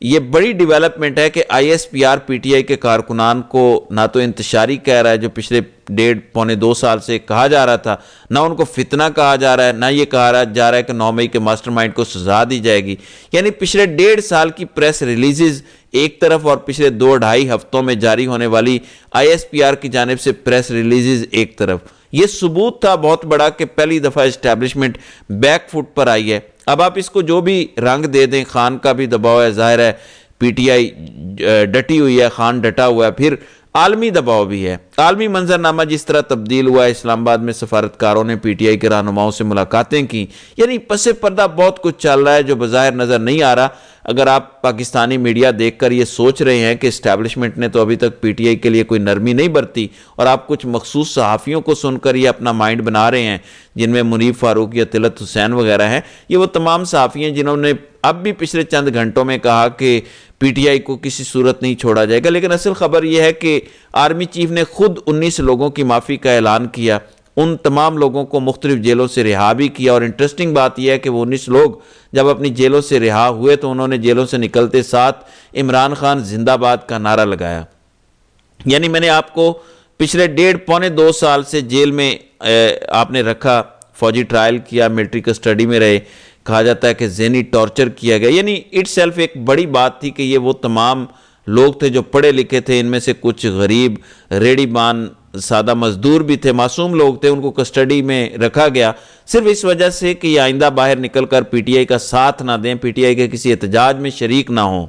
یہ بڑی ڈیولپمنٹ ہے کہ I S P R P T I کے کارکنان کو نہ تو انتشاری کہہ رہا ہے جو پچھلے 1.5-2 سال سے کہا جا رہا تھا، نہ ان کو فتنہ کہا جا رہا ہے، نہ یہ کہا جا رہا ہے کہ 9 مئی کے ماسٹر مائنڈ کو سزا دی جائے گی۔ یعنی پچھلے 1.5 سال کی پریس ریلیزز ایک طرف اور پچھلے 2-2.5 ہفتوں میں جاری ہونے والی آئی ایس پی آر کی جانب سے پریس ریلیزز ایک طرف، یہ ثبوت تھا بہت بڑا کہ پہلی دفعہ اسٹیبلشمنٹ بیک فٹ پر آئی ہے۔ اب آپ اس کو جو بھی رنگ دے دیں، خان کا بھی دباؤ ہے، ظاہر ہے پی ٹی آئی ڈٹی ہوئی ہے، خان ڈٹا ہوا ہے، پھر عالمی دباؤ بھی ہے۔ عالمی منظرنامہ جس طرح تبدیل ہوا ہے، اسلام آباد میں سفارتکاروں نے پی ٹی آئی کے رہنماؤں سے ملاقاتیں کی، یعنی پس پردہ بہت کچھ چل رہا ہے جو بظاہر نظر نہیں آ رہا۔ اگر آپ پاکستانی میڈیا دیکھ کر یہ سوچ رہے ہیں کہ اسٹیبلشمنٹ نے تو ابھی تک پی ٹی آئی کے لیے کوئی نرمی نہیں برتی، اور آپ کچھ مخصوص صحافیوں کو سن کر یہ اپنا مائنڈ بنا رہے ہیں جن میں منیب فاروق یا طلعت حسین وغیرہ ہیں، یہ وہ تمام صحافی ہیں جنہوں نے اب بھی پچھلے چند گھنٹوں میں کہا کہ پی ٹی آئی کو کسی صورت نہیں چھوڑا جائے گا، لیکن اصل خبر یہ ہے کہ آرمی چیف نے خود 19 لوگوں کی معافی کا اعلان کیا، ان تمام لوگوں کو مختلف جیلوں سے رہا بھی کیا، اور انٹرسٹنگ بات یہ ہے کہ وہ 19 لوگ جب اپنی جیلوں سے رہا ہوئے تو انہوں نے جیلوں سے نکلتے ساتھ عمران خان زندہ باد کا نعرہ لگایا۔ یعنی میں نے آپ کو پچھلے 1.5-2 سال سے جیل میں آپ نے رکھا، فوجی ٹرائل کیا، ملٹری کسٹڈی میں رہے، کہا جاتا ہے کہ ذہنی ٹارچر کیا گیا، یعنی اٹ سیلف ایک بڑی بات تھی کہ یہ وہ تمام لوگ تھے جو پڑھے لکھے تھے، ان میں سے کچھ غریب ریڑی بان سادہ مزدور بھی تھے، معصوم لوگ تھے، ان کو کسٹڈی میں رکھا گیا صرف اس وجہ سے کہ یہ آئندہ باہر نکل کر پی ٹی آئی کا ساتھ نہ دیں، پی ٹی آئی کے کسی احتجاج میں شریک نہ ہوں۔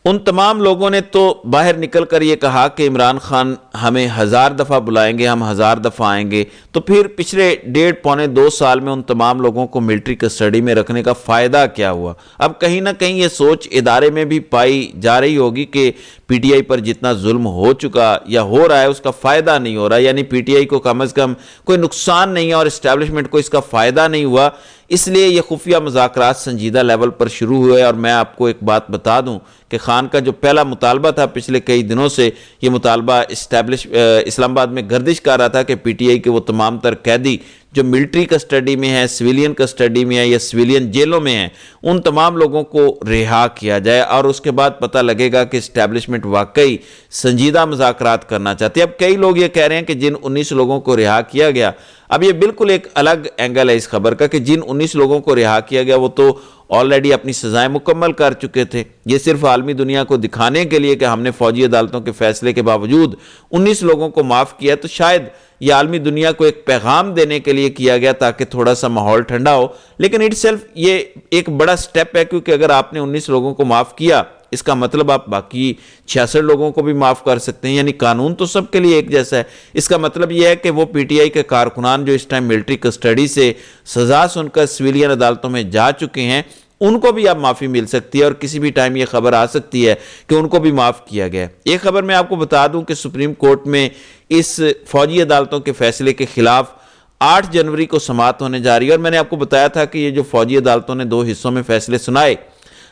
ان تمام لوگوں نے تو باہر نکل کر یہ کہا کہ عمران خان ہمیں 1000 دفعہ بلائیں گے، ہم 1000 دفعہ آئیں گے، تو پھر پچھلے 1.5-2 سال میں ان تمام لوگوں کو ملٹری کسٹڈی میں رکھنے کا فائدہ کیا ہوا؟ اب کہیں نہ کہیں یہ سوچ ادارے میں بھی پائی جا رہی ہوگی کہ پی ٹی آئی پر جتنا ظلم ہو چکا یا ہو رہا ہے اس کا فائدہ نہیں ہو رہا، یعنی پی ٹی آئی کو کم از کم کوئی نقصان نہیں ہے اور اسٹیبلشمنٹ کو اس کا فائدہ نہیں ہوا، اس لیے یہ خفیہ مذاکرات سنجیدہ لیول پر شروع ہوئے۔ اور میں آپ کو ایک بات بتا دوں کہ خان کا جو پہلا مطالبہ تھا پچھلے کئی دنوں سے، یہ مطالبہ اسلام آباد میں گردش کر رہا تھا کہ پی ٹی آئی کے وہ تمام تر قیدی جو ملٹری کسٹڈی میں ہیں، سویلین کسٹڈی میں ہیں یا سویلین جیلوں میں ہیں، ان تمام لوگوں کو رہا کیا جائے، اور اس کے بعد پتہ لگے گا کہ اسٹیبلشمنٹ واقعی سنجیدہ مذاکرات کرنا چاہتی ہے۔ اب کئی لوگ یہ کہہ رہے ہیں کہ جن 19 لوگوں کو رہا کیا گیا، اب یہ بالکل ایک الگ اینگل ہے اس خبر کا کہ جن 19 لوگوں کو رہا کیا گیا وہ تو آلریڈی اپنی سزائیں مکمل کر چکے تھے، یہ صرف عالمی دنیا کو دکھانے کے لیے کہ ہم نے فوجی عدالتوں کے فیصلے کے باوجود 19 لوگوں کو معاف کیا، تو شاید یہ عالمی دنیا کو ایک پیغام دینے کے لیے کیا گیا تاکہ تھوڑا سا ماحول ٹھنڈا ہو، لیکن اٹ سیلف یہ ایک بڑا سٹیپ ہے، کیونکہ اگر آپ نے 19 لوگوں کو معاف کیا اس کا مطلب آپ باقی 66 لوگوں کو بھی معاف کر سکتے ہیں، یعنی قانون تو سب کے لیے ایک جیسا ہے۔ اس کا مطلب یہ ہے کہ وہ پی ٹی آئی کے کارکنان جو اس ٹائم ملٹری کسٹڈی سے سزا سن کر سویلین عدالتوں میں جا چکے ہیں، ان کو بھی اب معافی مل سکتی ہے، اور کسی بھی ٹائم یہ خبر آ سکتی ہے کہ ان کو بھی معاف کیا گیا۔ ایک خبر میں آپ کو بتا دوں کہ سپریم کورٹ میں اس فوجی عدالتوں کے فیصلے کے خلاف 8 جنوری کو سماعت ہونے جا رہی ہے، اور میں نے آپ کو بتایا تھا کہ یہ جو فوجی عدالتوں نے 2 حصوں میں فیصلے سنائے،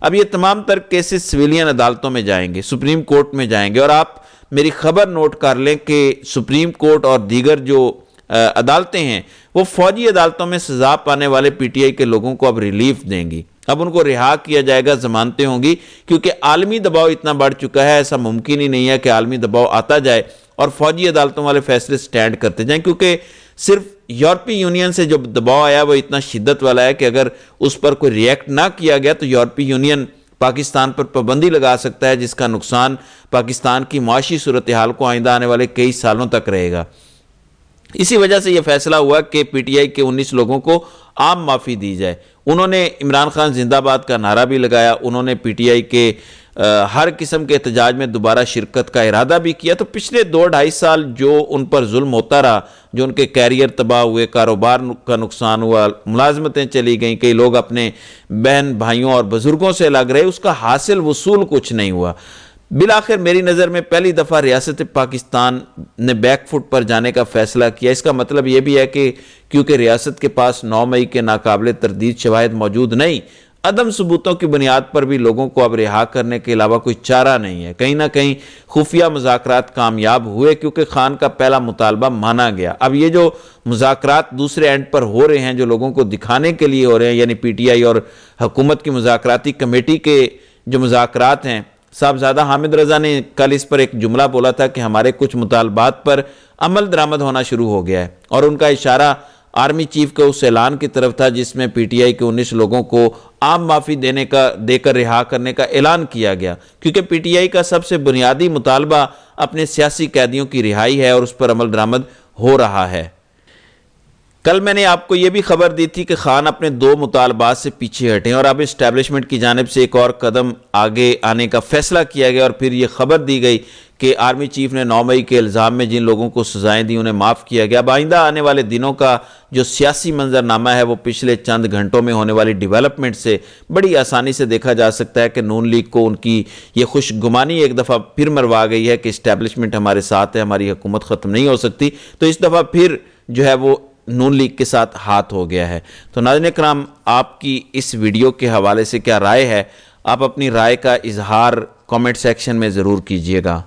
اب یہ تمام تر کیسز سویلین عدالتوں میں جائیں گے، سپریم کورٹ میں جائیں گے، اور آپ میری خبر نوٹ کر لیں کہ سپریم کورٹ اور دیگر جو عدالتیں ہیں وہ فوجی عدالتوں میں سزا پانے والے پی ٹی آئی کے لوگوں کو اب ریلیف دیں گی، اب ان کو رہا کیا جائے گا، ضمانتیں ہوں گی، کیونکہ عالمی دباؤ اتنا بڑھ چکا ہے، ایسا ممکن ہی نہیں ہے کہ عالمی دباؤ آتا جائے اور فوجی عدالتوں والے فیصلے سٹینڈ کرتے جائیں، کیونکہ صرف یورپی یونین سے جو دباؤ آیا وہ اتنا شدت والا ہے کہ اگر اس پر کوئی ریئیکٹ نہ کیا گیا تو یورپی یونین پاکستان پر پابندی لگا سکتا ہے، جس کا نقصان پاکستان کی معاشی صورتحال کو آئندہ آنے والے کئی سالوں تک رہے گا۔ اسی وجہ سے یہ فیصلہ ہوا کہ پی ٹی آئی کے 19 لوگوں کو عام معافی دی جائے۔ انہوں نے عمران خان زندہ باد کا نعرہ بھی لگایا، انہوں نے پی ٹی آئی کے ہر قسم کے احتجاج میں دوبارہ شرکت کا ارادہ بھی کیا۔ تو پچھلے 2-2.5 سال جو ان پر ظلم ہوتا رہا، جو ان کے کیریئر تباہ ہوئے، کاروبار کا نقصان ہوا، ملازمتیں چلی گئیں، کئی لوگ اپنے بہن بھائیوں اور بزرگوں سے الگ رہے، اس کا حاصل وصول کچھ نہیں ہوا۔ بالآخر میری نظر میں پہلی دفعہ ریاست پاکستان نے بیک فٹ پر جانے کا فیصلہ کیا۔ اس کا مطلب یہ بھی ہے کہ کیونکہ ریاست کے پاس 9 مئی کے ناقابل تردید شواہد موجود نہیں، عدم ثبوتوں کی بنیاد پر بھی لوگوں کو اب رہا کرنے کے علاوہ کوئی چارہ نہیں ہے۔ کہیں نہ کہیں خفیہ مذاکرات کامیاب ہوئے کیونکہ خان کا پہلا مطالبہ مانا گیا۔ اب یہ جو مذاکرات دوسرے اینڈ پر ہو رہے ہیں، جو لوگوں کو دکھانے کے لیے ہو رہے ہیں، یعنی پی ٹی آئی اور حکومت کی مذاکراتی کمیٹی کے جو مذاکرات ہیں، صاحبزادہ حامد رضا نے کل اس پر ایک جملہ بولا تھا کہ ہمارے کچھ مطالبات پر عمل درآمد ہونا شروع ہو گیا ہے، اور ان کا اشارہ آرمی چیف کے اس اعلان کی طرف تھا جس میں پی ٹی آئی کے 19 لوگوں کو عام معافی دے کر رہا کرنے کا اعلان کیا گیا، کیونکہ پی ٹی آئی کا سب سے بنیادی مطالبہ اپنے سیاسی قیدیوں کی رہائی ہے اور اس پر عمل درآمد ہو رہا ہے۔ کل میں نے آپ کو یہ بھی خبر دی تھی کہ خان اپنے 2 مطالبات سے پیچھے ہٹیں، اور اب اسٹیبلشمنٹ کی جانب سے ایک اور قدم آگے آنے کا فیصلہ کیا گیا، اور پھر یہ خبر دی گئی کہ آرمی چیف نے 9 مئی کے الزام میں جن لوگوں کو سزائیں دی انہیں معاف کیا گیا۔ اب آئندہ آنے والے دنوں کا جو سیاسی منظرنامہ ہے وہ پچھلے چند گھنٹوں میں ہونے والی ڈیولپمنٹ سے بڑی آسانی سے دیکھا جا سکتا ہے کہ نون لیگ کو ان کی یہ خوش گمانی ایک دفعہ پھر مروا گئی ہے کہ اسٹیبلشمنٹ ہمارے ساتھ ہے، ہماری حکومت ختم نہیں ہو سکتی، تو اس دفعہ پھر جو ہے وہ نون لیگ کے ساتھ ہاتھ ہو گیا ہے۔ تو ناظرین کرام، آپ کی اس ویڈیو کے حوالے سے کیا رائے ہے؟ آپ اپنی رائے کا اظہار کامنٹ سیکشن میں ضرور کیجئے گا۔